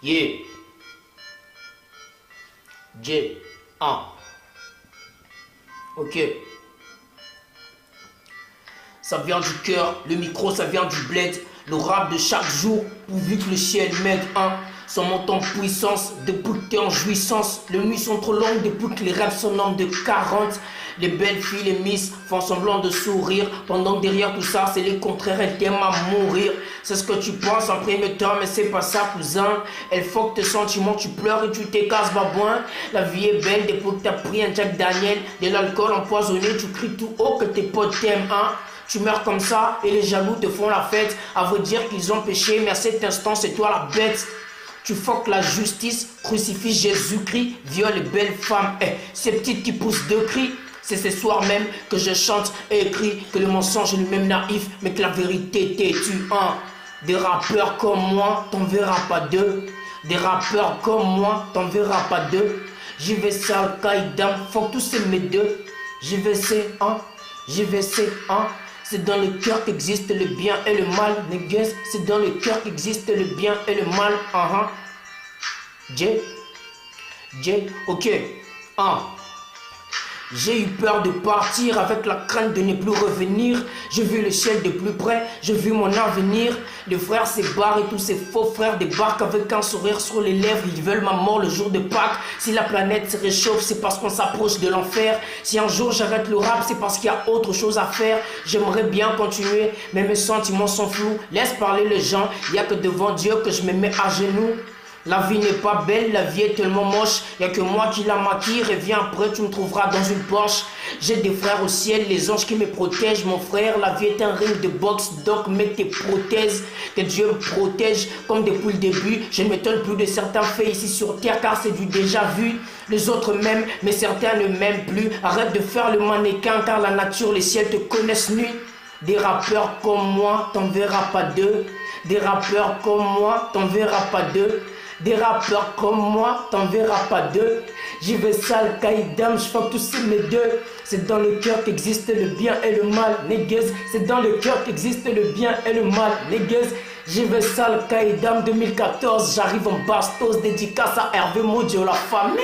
Yeah. J. Ok. Ça vient du cœur, le micro ça vient du bled. Le rap de chaque jour, pourvu que le ciel m'aide. Sans montant en puissance, depuis que t'es en jouissance. Les nuits sont trop longues depuis que les rêves sont nombre de 40. Les belles filles, les miss, font semblant de sourire. Pendant que derrière tout ça, c'est les contraires, elles t'aiment à mourir. C'est ce que tu penses en premier temps, mais c'est pas ça, cousin. Elle fuck tes sentiments, tu pleures et tu t'écasses, babouin. La vie est belle depuis que t'as pris un Jack Daniel. De l'alcool empoisonné, tu cries tout haut que tes potes t'aiment, Tu meurs comme ça et les jaloux te font la fête. À vous dire qu'ils ont péché, mais à cet instant, c'est toi la bête. Tu fuck la justice, crucifie Jésus-Christ, viole les belles femmes. Ces petites qui poussent de cris. C'est ce soir même que je chante et écris que le mensonge est lui-même naïf, mais que la vérité têtue. Des rappeurs comme moi, t'en verras pas deux. Des rappeurs comme moi, t'en verras pas deux. J'y vais ça, Al-Qaïda, fuck tous ces mes deux. J'y vais c'est C'est dans le cœur qu'existe le bien et le mal, niggas. C'est dans le cœur qu'existe le bien et le mal. Ok. J'ai eu peur de partir avec la crainte de ne plus revenir. J'ai vu le ciel de plus près, j'ai vu mon avenir. Les frères s'ébarrent et tous ces faux frères débarquent avec un sourire sur les lèvres. Ils veulent ma mort le jour de Pâques. Si la planète se réchauffe, c'est parce qu'on s'approche de l'enfer. Si un jour j'arrête le rap, c'est parce qu'il y a autre chose à faire. J'aimerais bien continuer, mais mes sentiments sont flous. Laisse parler les gens, il n'y a que devant Dieu que je me mets à genoux. La vie n'est pas belle, la vie est tellement moche. Y'a que moi qui la maquille, reviens après, tu me trouveras dans une Porsche. J'ai des frères au ciel, les anges qui me protègent. Mon frère, la vie est un ring de boxe, donc mets tes prothèses. Que Dieu me protège, comme depuis le début. Je ne m'étonne plus de certains faits ici sur terre, car c'est du déjà vu. Les autres m'aiment, mais certains ne m'aiment plus. Arrête de faire le mannequin, car la nature, les ciels te connaissent nu. Des rappeurs comme moi, t'en verras pas deux. Des rappeurs comme moi, t'en verras pas deux. Des rappeurs comme moi, t'en verras pas deux. J'y vais sale, Kaïdam, j'fuck tous ces mes deux. C'est dans le cœur qu'existe le bien et le mal, niggas. C'est dans le cœur qu'existe le bien et le mal, niggas. J'y vais sale, Kaïdam 2014, j'arrive en bastos, dédicace à Hervé Modio, la famille.